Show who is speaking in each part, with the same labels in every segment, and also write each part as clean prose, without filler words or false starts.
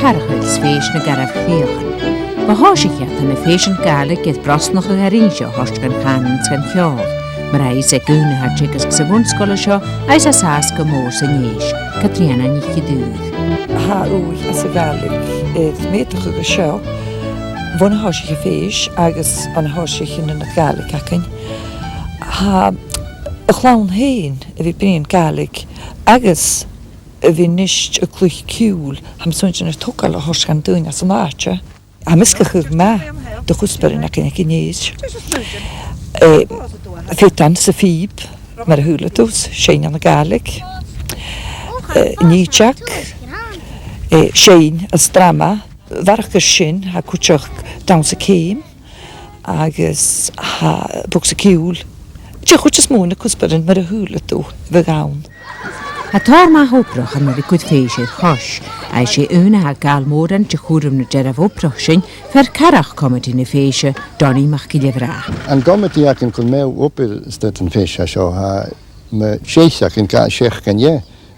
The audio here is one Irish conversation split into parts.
Speaker 1: harchails féis na garabh chríochan. Ba háisicheat na féisin Gaelic iad brasnach a garínseo host gan chanans gan cheol. Mar eis gúna har chigas sa bhunscola seo eis a sás go mór sa níis, Catriana níchi dúð.
Speaker 2: Ha úl as a Gaelic méitach go seo, bhna háisiche féis agus an háisiche na Gaelic acin. Ha a chlán héin a bhí bríon Gaelic agus a bhí nist a clúich ciúl ham súntin a tógal a hos gan dúin as an áte. A miscachug me do chusperin acin ac níos. Fytan sa fíb mar a húlatús, séin an a Gaelic. Níteach, séin a strama, varachar sin ha cúteach dawn sa céim agus ha búg sa ciúl. Tí chutas múna cusperin mar a húlatú bheith gawn.
Speaker 1: A tar má hóprach an mar i gud féisir chos, a sé una ha gal móran te chúrum na deraf óprach sin fer carach comedy na féise Donny Machgilevra.
Speaker 3: An comedy ac yn cwn mew opir styd yn féis a sio ha me séisiach yn gael seach gan ie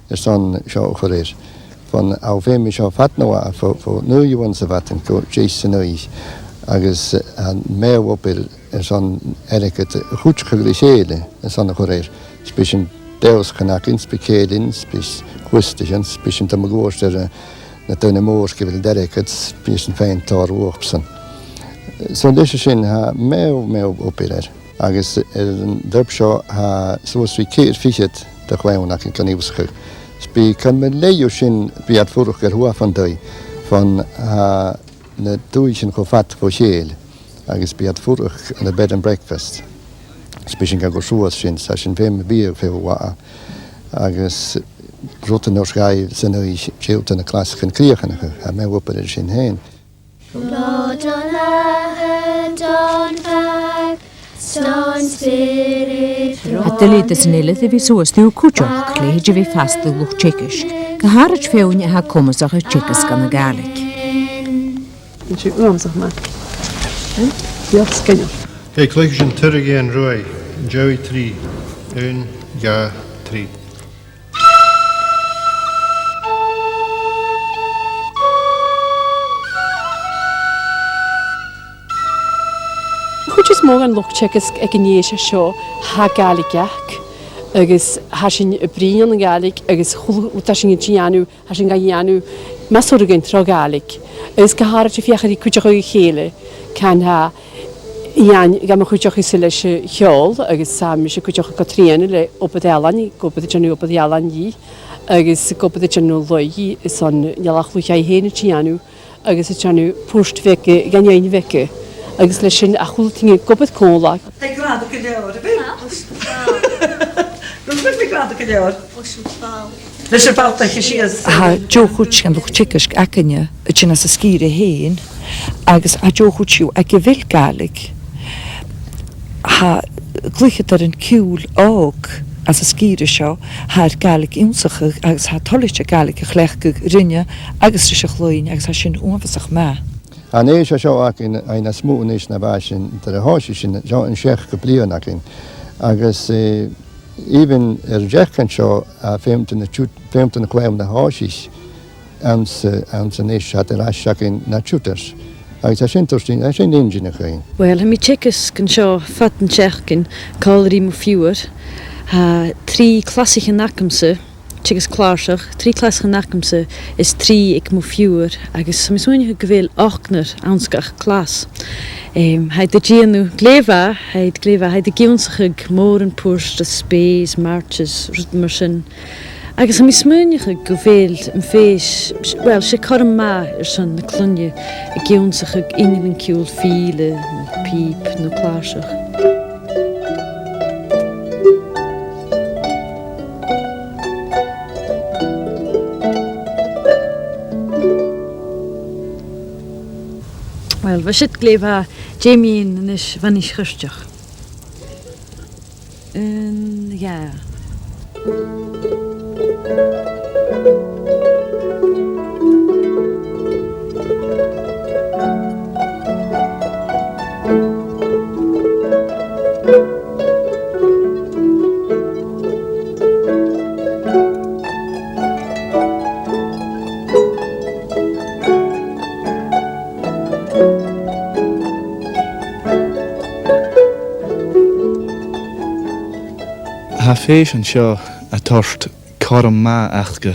Speaker 3: ys on sio chwrir. Von au fem i sio fatnawa fo nu iwan sa fatan go jeis yn oes agos an mew opir ys on ericat hwtchag li séle ys on chwrir. Sbysyn deus canacin, spicedin, spis chwystion, sbysyn tam agos na dyn y môr gyfel derecad, sbysyn fein tar wopsan. So lysio sin ha mew opir agos yn dyrp sio ha sŵsri ceir ffisiad da chwewn ac yn canifsgych. Sbi can me leio sin biad fwrwch hwa fan dwy, fan ha na dwy sin cho fat fo siel, agos biad fwrwch yn y bed and breakfast. Sbysyn gael gwrswas sin, sa sin fem y byr fe wa, agos roten o'r gai sy'n o'i siwt yn y clasach yn criach yn ych, a mew opir sin hen.
Speaker 4: Lord on land on fag, stone spirit
Speaker 1: A dylid ys nilith i fi sŵas diw cwtioch, leid i fi fastl lwch tsekish. Gaharach fewn i ha comasach y tsekis gan y Gaelic.
Speaker 5: Yn siw uamsach ma. Diolch sgynnyr.
Speaker 6: Hey, clywch yn tyrg e'n rwy, Joey 3, un, ga 3.
Speaker 5: Chwtys môr an lochcheckers ag yn eisiau sio ha Gaelic ac agos ha sy'n y brin yn Gaelic agos chwta sy'n gynianw ha sy'n gynianw maswr yn tro Gaelic agos gahar at y fiach ar i cwtioch o'i chele can ha Ian, gam chwtioch i sy'n leis hiol, agos sam eisiau chwtioch o Catriana le obod elan i, gobod y janw obod elan i, agos gobod y janw loi i, son nialach lwychau hen y tianw, agos y janw pwst feke, gan iawn feke, agos leis sy'n achwl tingu gobod cola.
Speaker 2: Hey, glad ac yn lewr, y fi? Rwy'n fi glad ac yn lewr? Leis y bawt eich eisiau. Ha, jo chwtch gan lwch tsekisk ac yn y chyn as y sgir e hen, agos a jo chwtchiw ac e fel Gaelic. Ha glychad ar yn ciwl og as y sgir e sio, ha'r Gaelic iwnsach agos ha tolis y Gaelic y chlechgwg rynja agos rys y chlwyn agos ha sy'n unfasach ma.
Speaker 3: An eisiau sio ac yn ein asmwn eis na fasyn, dyr y hosi sy'n sio yn siech gyblion ac yn, agos even jechkan sio a femtyn y gwewn na hosis, ans yn eis at yr asiach yn na tiwters. Agos a sy'n torsyn, a sy'n engine ych ein.
Speaker 7: Wel, hynny tsekas gan sio fat yn tseachgyn, cael rym o ffiwr, ha 3 klasich yn acamsa, tsekas klarsach, 3 klasich yn acamsa, is 3 ik mo ffiwr, agos sam is wynig gyfeil ochner aanskach klas. Haid y gianw glefa, haid y gionsach ag môr yn pwrs, y spes, marches, rydw mar sy'n. Agus am ismynnych ag gyfeil yn ffeis, wel, se cor ma sy'n na clynnu, y gionsach ag unil yn ciwl ffile, na pip, na klarsach. Wel, fe sydd glefa Jamie yn fan is chyrstiach. Ja.
Speaker 8: Ha féisian seo a tocht carm má achge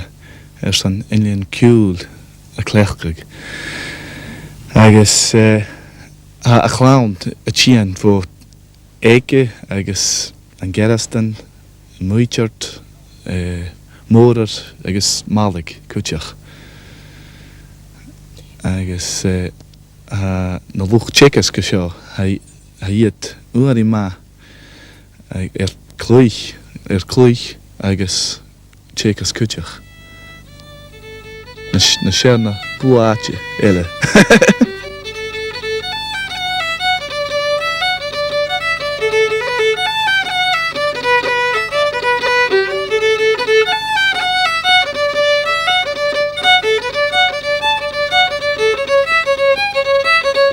Speaker 8: san inlíon ciúil a cléchcaig. Agus a chláint a tían fó éige agus an gerastan, muiteart, mórar agus málaigh cúteach. Agus na luch tchecas go seo ha iad uarí má clúich agus tchecas cúteach. Na seanna buáte eile.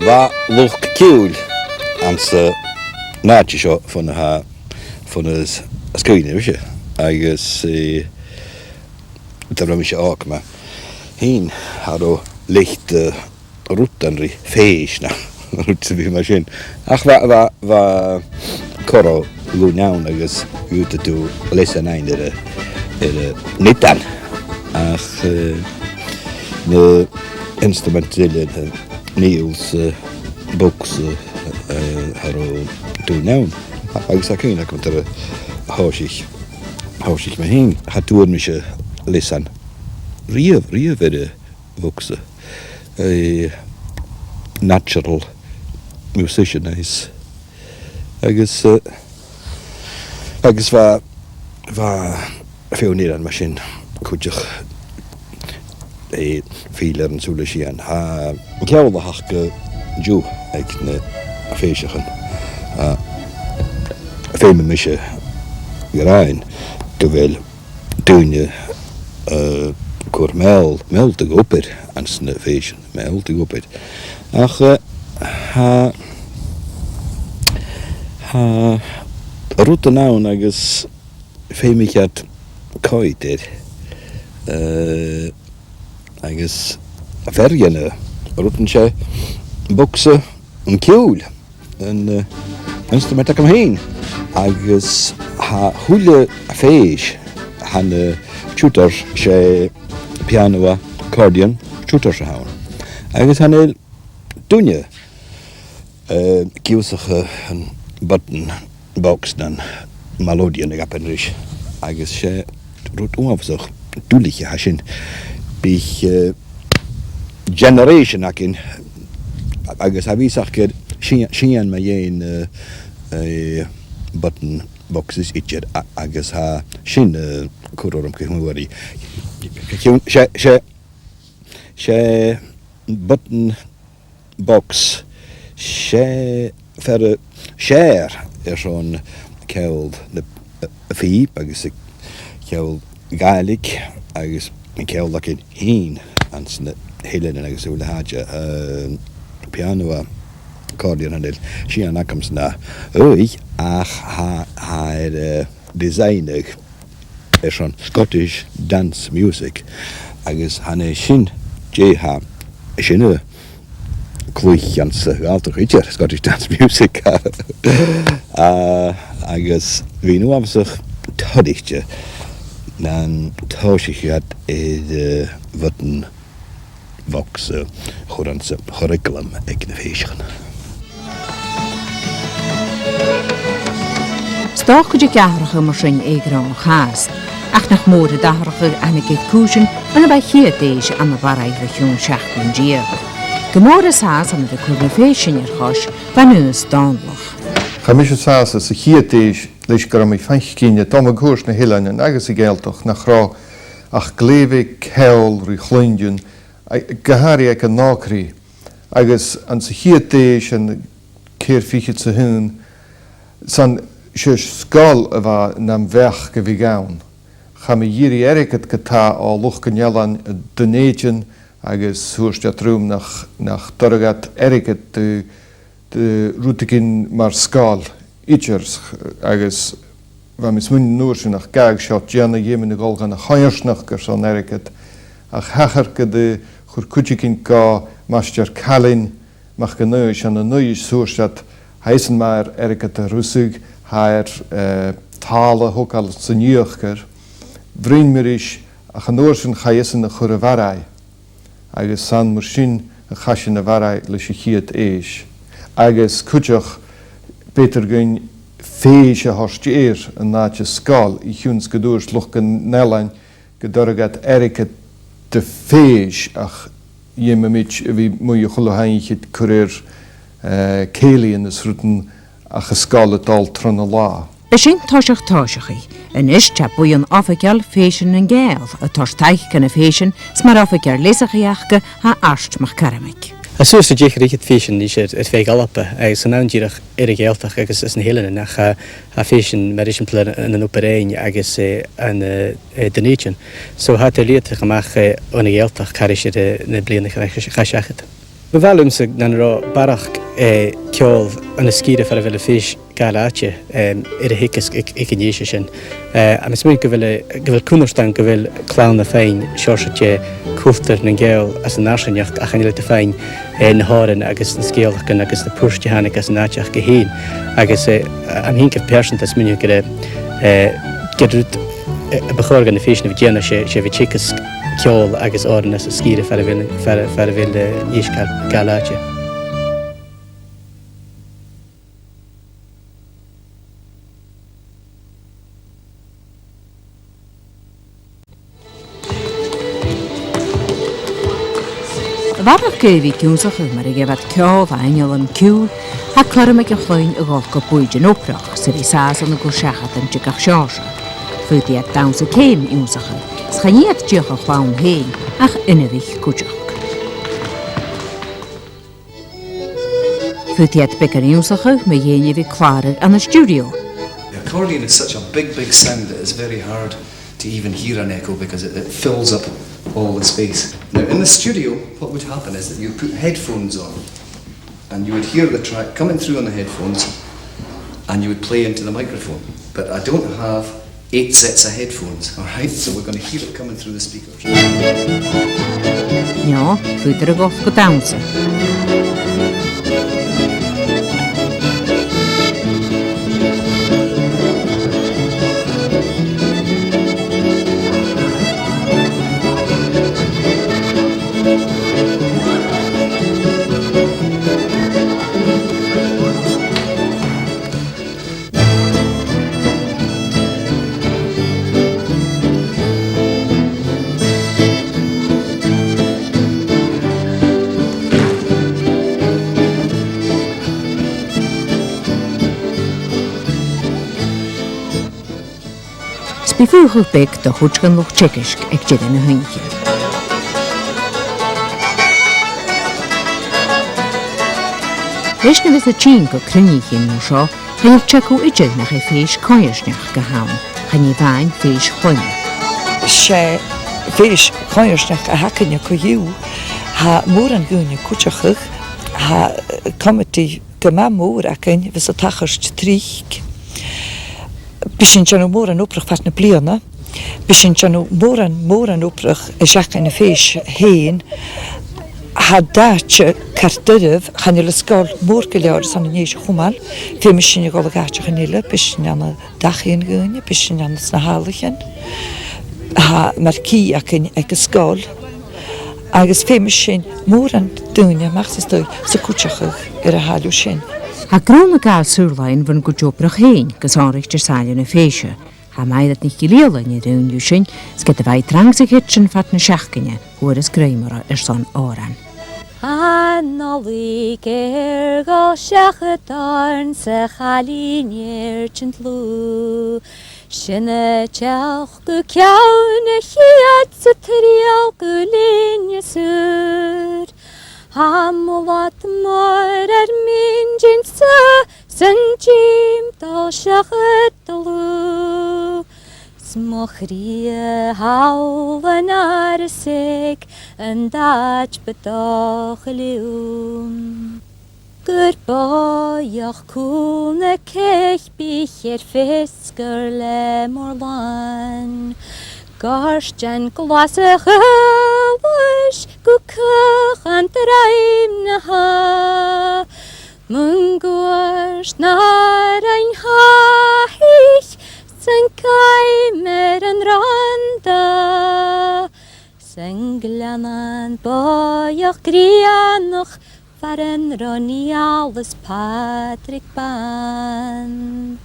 Speaker 9: Va luch ciúil an sa náte seo fan as scoine se agus dar mi se áach me hín har ó licht rutanri féisna rút bhí mar sin ach va corá lúneán agus úta tú leis an ein ar nitan ach na instrumentilin Niels books har ó dúneán agus a cína chun ar háisich me hín ha dúir me se leis an riamh bhugsa natural musician is agus bha féoníar an mar sin chuideach fílar an súla sían ha ceall a go dú ag na féisechan féime me se goráin go bhfuil dúine chur méilta gopir an sna féisian méilta gopir ach rúta nán agus féimicead cáidir agus a fergenne rútan sé buksa an ciúil an instrument am héin agus ha thuúile féis hanna tútar sé piano accordion tútar se hán agus hanna dúine ciúsacha an button box an melodian ag apenris agus sé rút umafsach dúliche ha sin bích generation akin agus ha vísach gur sían me dhéin button boxes itcher agus ha sin cuaróram cumhuaí sé button box sé fer séir son ceall na fí agus ceall gaelig agus ceall akin hín an sna héilen agus úla háide piano accordion an sían acams na uig ach ha designig son Scottish dance music agus hanna sin ha sinne clúich an sa gáaltach idir Scottish dance music agus hí nu amsach todichte na táisiad button box chur an sa curriculum ag na féisian.
Speaker 1: Stoch go de cearacha mar sin éagrán cháast, ach nach mór a dahracha ana gé cúsin ana bheith chiaadéis an na bharaigh chiún seachtain díag. Gomór is hás an de chuirna féisian ar chos ba nuas dánlach.
Speaker 6: Cha mis sása sa chiaadéis leis gur am feicíine dom a gús na hiilein agus i ggéaltach nach rá ach gléimhigh ceall rí chluindiún goharí ag an nácraí agus an sa chiaadéis an céir fichiid sa hún san sé scáil a bheit nam bheach go bhí gán. Cha mi dhírí airicad go tá á luch go nealan dunéidean agus thuairste trúm nach doragad airicad de rútagin mar scáil itchers agus bha mis mun nuair sin nach gaag seo déanana dhéime na gáilgan na chairsnach gur san airicad ach hechar go de chur cuidigin gá maistear calinn mach go nuis an na nuis thuairstead heisan mar airicad a rúsug hair tala hokal saniochker, brin mir is a chanósin chayesan na chur a varai, agus san mar sin a chasin na varai le chiad éis, agus cúteach beter gyn féis a horstíir an náte skal I húns godúrs luch gan nelain godorgat eriket de féis ach jemme mit vi moje cholohainchit kurir célian is rúten a geskále dal trna lá.
Speaker 1: Is sin táiseachí, in is te buon ofigeal fésin an géal a táisteich gan a fésin smar ofigear lesachaíachcha ha arstmach karamic.
Speaker 10: As soos de jecher het fésin is het fé galappe, agus an naundierach geeltach agus is an hele nach a fésin medicine plan in an operein agus an donation. So hat leert gemacht an geeltach karisje de bliende gasjachet. Bevalum se dan ra barach kjol an skide for a ville fish galaatje de hikkes ik in jeesjen. A mis min gewil koenerstan gewil clown de fein shortje koefter en geel as een narsenjacht a ganile te fein en haren agus een skeelken agus de pushje hanik as een naatjach geheen. Agus am hinke percent as min gedrut begorgen de fish of Jenna she vi chickes kjol agus orden as skide for a ville jees galaatje.
Speaker 1: Warach gevi cúsach mar ige wat ceol ainol an cúl ha chum ag a chluin a gáil go buidin óprach sa bhí sás an go seachat an tuigach seása. Futi at dawn sa céim úsacha, schaniad diolch a chwaun héin ach inavich cúteach. Futi at becar úsacha me dhéine bhí clárir an a studio.
Speaker 11: The accordion is such a big sound that it's very hard to even hear an echo because it fills up all the space. Now in the studio, what would happen is that you put headphones on and you would hear the track coming through on the headphones and you would play into the microphone. But I don't have 8 sets of headphones, alright? So we're going to hear it coming through the speakers.
Speaker 1: Ja, fuidir a gof go dawnsa. Befúchuch big do chuúgan loch tsekisk ag jidan na hunche. Leis na vis a tín go cruníchin nó seo, chaníh tseú ide nach é féis cóirsneach go hán, chaní bhain féis choine.
Speaker 2: sé féis cóirsneach a hacanne go hiú, ha mór an gúne cúteachach, ha comity go má mór acin vis a tachast trík. Bishin chanu mór an óprach fat na bliana, bishin chanu mór an óprach a seach in a féis héin, ha dáte cartyrf chanile sgáil mór go leir san níos chumal, fé me sin go gáte chanile, bishin anna dachíon gúine, bishin anna sna hálachen, ha mar cí acin ag a sgáil, agus fé me sin mór an dúine machsastoi sa cúteachach a háú sin.
Speaker 1: Ha grúna gáil súrlain van go jobrach héin gus árichtir sáile na féise. Ha maiad nicht giléalain i dúnú sin, sget a bhaid trangsig hitsin fat na seachcinne, huair is gréimara son áran.
Speaker 4: Annalig go seachadarn sa chalínéir tint lú. Sinna teach go ceanna chiad sa trial go líne súr. Hamlat mar min san jim dal seachat dalú. Smochrí hálan arsig an dáit bedách liúm. Gur báiach cúna ceich bích fisgur le mór lan. Garsten glasa chawis go cach an raim na ha. Mun gwars nar ein haich an boioch grianoch Faran Ronnie alles Patrick Ban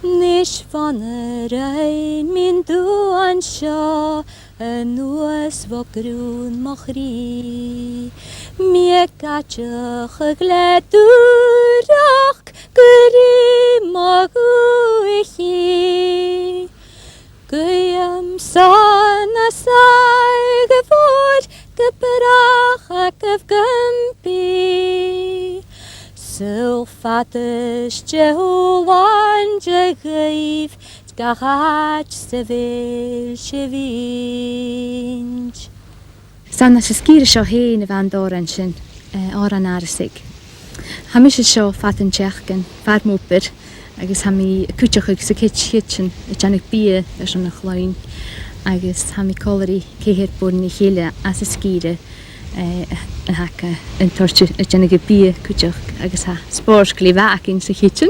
Speaker 4: Nish van rein min du an seo nuas vo grún mochrí Mi gatioch gledúrach Guri mogu ichi Gwyam son a sai gyfod Gybrach ac yf gympi Sylfatus jehwan jegif Gachach sefyl sifinj
Speaker 7: Sanna se skire seo héin a bhean dóran sin ára nárasig. Ha mi se seo fatan tseachgan, fad múpir, agus ha mi cúteach ag sa kitchen a jannig bia leis an nach láin, agus ha mi cólarí céhir búin i chéile as a skire an haca an tortu a jannig bia cúteach agus ha spórs glíhach in sa kitchen,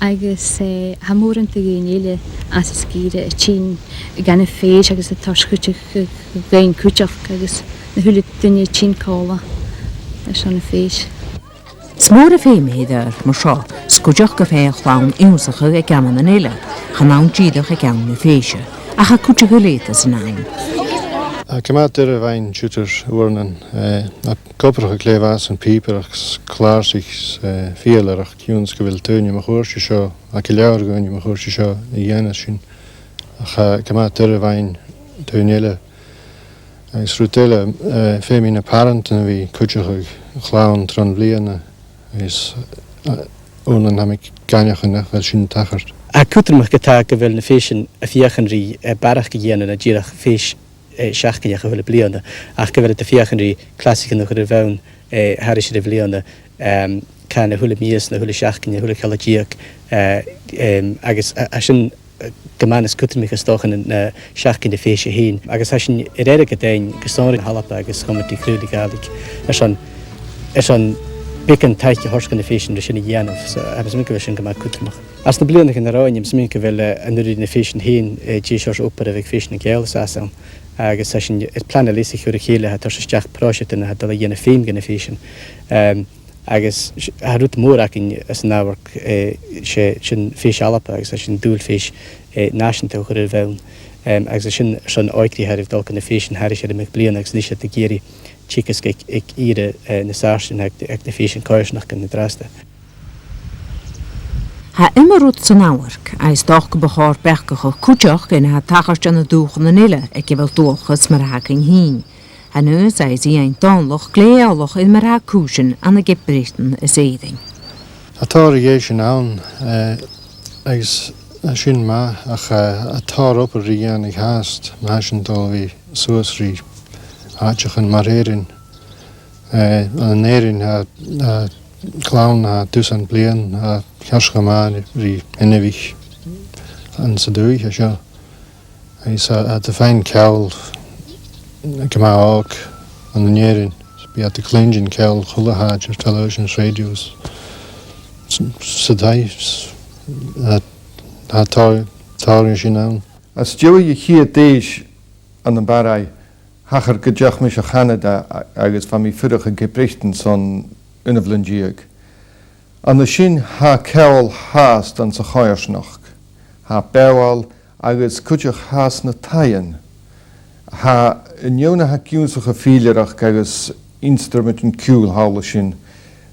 Speaker 7: agus ha múran te gynile as a skire a tín gan a féis agus a tors cúteach gain cúteach agus na húla dunne tín cóla leis an a féis.
Speaker 1: Smór a féimhéidir mar seo scuideach go féach lán úsacha ag gaman an éile, chanán díadach ag gaman na féise, a cha cúte go léta san áin.
Speaker 3: Cymadur y fain siwtr wrnan, a gobrach y clefas yn píper ach klarsich fieler ach kions gyfil tönni ma chwrs sio, ac i lawr gynni ma chwrs sio i gynnas sy'n. Ach cymadur y fain tönniile. Ys rwydele ffemin y parent yn fi cwtioch ag chlawn tron bliana. Ys wrnan am i ganiach yna fel sy'n tachart.
Speaker 10: A cwtrymach gyda gyfel na ffeisyn y fiach yn rhi barach gyda na gyrach ffeis siachgan a chwyl y bliana. Ach gyfer y fiach yn rhi klasig yn ochr y fewn haris y bliana. Can y hwyl y mis na hwyl y siachgan a hwyl y cael y giag. Agus a sy'n gymanes cwtrymach ystochan yn siachgan y ffeis y hun. Agus a sy'n eredig y dain gysonrin halapa agus chomert i chrwyd i galig. Eson Bekan taich y horsgan y ffeisyn rysyn i gianaf, so abys mynd gyfer sy'n gymryd cwtrymach. As na blianach yn yr oen, ymys mynd gyfer anwyd y ffeisyn hyn, ddysgwrs opera fe ffeisyn y gael sasam. Agus a sy'n plan a lisig yw'r chile, hat oes ysdiach prosiat yna, hat dala gyn y ffeim gyn y ffeisyn. Agus a rwyd môr ac yn nawrc sy'n ffeis alapa, agus a sy'n dŵl ffeis nasyn tawch yr fewn. Agus a sy'n oegri harif dolc yn y ffeisyn haris ar y mych blian, agus nisio dy giri. Chicas ik ire na sarsyn ag na ffeisyn coersnach gan na drasta.
Speaker 1: Ha immer rwyd sy'n awarc, a is doch gybychor bechgach o cwtioch yn ha tachas jan y dwch yn nile ag efel dwchas mar hag yn hun. Ha nys a is i ein donloch gleoloch yn mar hag cwsyn an y gebrichten is eiding.
Speaker 3: A tar i eisiau nawn, agos sy'n ma, ach a tar op yr rian ag hast, ma sy'n dol fi sŵs ri. Aachach yn marerin. Yn erin ha clown ha dusan blian ha chiarschga ma ri enefich yn sadwy ha sio. Ys a dy fain cawl gyma og yn erin. Bi at y clengin cawl chwla haj ar televisions, radios. Sadai ha tar yn sy'n nawn.
Speaker 6: As Joey hi deis an y barai, Hachar gydjach mis a Canada agus fa mi ffyrach a gebrichten son unaflyndiag. An y sy'n ha cawl haast an sa choersnach. Ha bewal agus cwtjach haast na taien. Ha niona ha giwnsach a filerach agus instrument yn cwl hawla sy'n.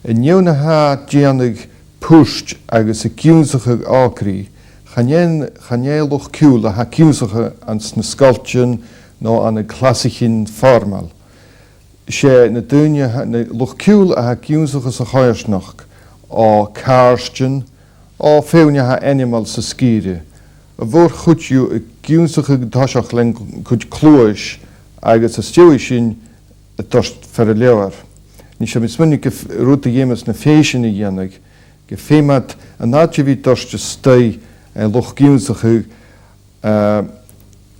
Speaker 6: Niona ha giannig pwst agus a giwnsach ag agri. Chanelwch cwl a ha giwnsach an na sgaltjan no an y classicin formal. Se na dynja na luchcwl a ha giwnsach as a choersnach o karstjen o fewnja ha animal sa skire. A vor chwtju y giwnsach a tasach len chwt clwys agus a stiwishin a tost fer y lewar. Ni se mismynnu gef rwta jemas na feishin i janig gefemat a nadje vi tost stay a luch giwnsach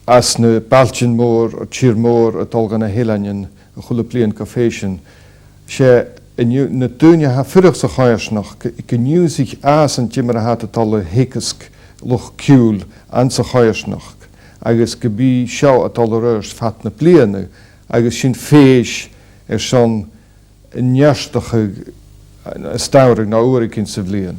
Speaker 6: as na balchin mór o tír mór a dolgan a hélanyan a chula blian go féishin. Se na dúne ha fyrach sa choersnach gynniw sich as an jimmer hat a tal a hekesk loch cwl an sa choersnach agus gebi siaw a tal a rörs fat na blian agus sin féis son nearstacha staurig na uiricinn sa bblion.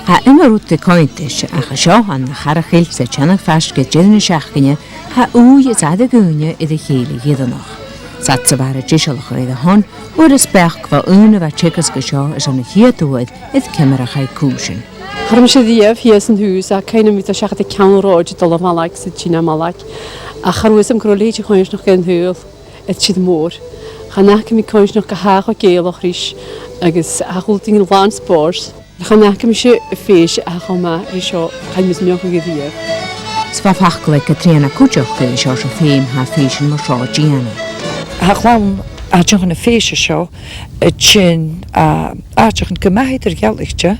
Speaker 1: Ha immer út cointis a seo an na charachil sa teannach feist go déna seachcinne ha úi is ad a gúne i d chéla héadannach. Sat sa bhar a díisiach réad a hon, uair is bech bha úna bheith ticas go seo is an na hiadúid iad cimar a chaid cúsin.
Speaker 5: Harm sé díobh híos an hús a céine mí a seachta ceanráid dul malaach sa tína malaach a charúsam go léidir chuins nach gan thuúil it siad mór. Cha necha mí coins nach go hácha géalach rís agus aúlting an bháin spórs. Cha necha mí sé féis a chuma rí seo chaid mis meocha go díobh.
Speaker 1: Sfa fachgla go tríanana cúteach go seo se féim ha fésin mar seo díana.
Speaker 2: Ha chláim a teach na féise seo sin áteach an gomaid gealachte,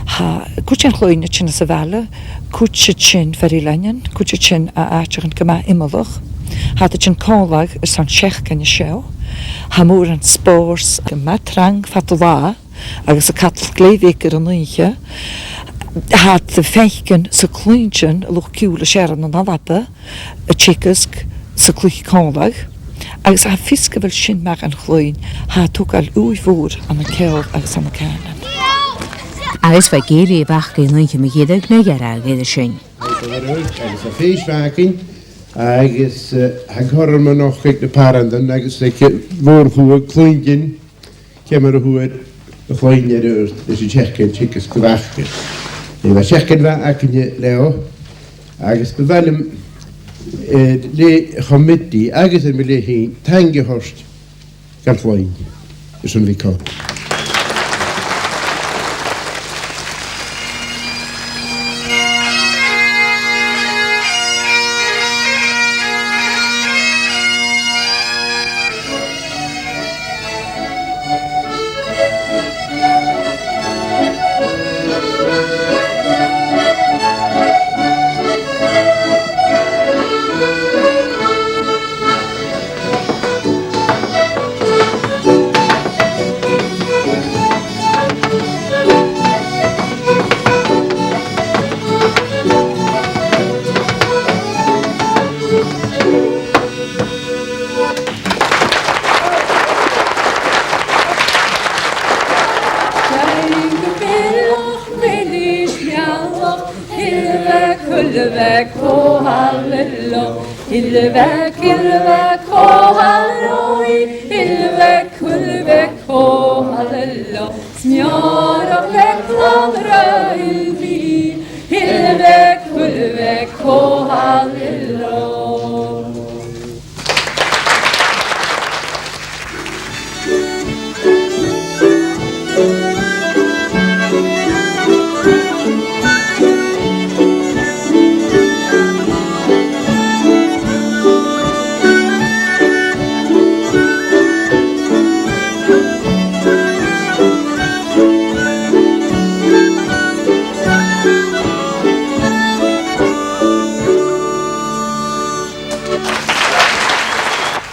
Speaker 2: ha cúte an chlóine sin sa bhela, cúte sin ferí lein, cúte sin a áteach an gomaid imalach, ha sin cálag is an seachcanne seo, ha mór an spórs go matrang fatá agus a catal gléivécar an nuige, ha de feichen sa clúintin a luch ciúla séran an alapa, a tchicasc sa clúich cálag, agus a fisca bhfuil sin meach an chlóin, ha tógáil úi fór an na ceol agus an na cánan.
Speaker 1: Agus bheith géirí a bhach go nuige me héideag na ghearra géidir sin.
Speaker 12: Agus a féisbhacin, agus ha chorma noch ag na parandan, agus bhór húa clúingin, cemar a húa a chláinne is a tchecin tchicas go bhachcin. Bheith tchecin bheith acinne leo, agus bheilm le chomiti agus mi le hén tangi horst gan chláin is an bhíá.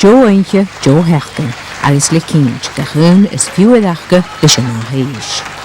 Speaker 1: Joe Eintje, Joe Hechten, agus le cínt go chuún is fiúideachcha leis an áthíis.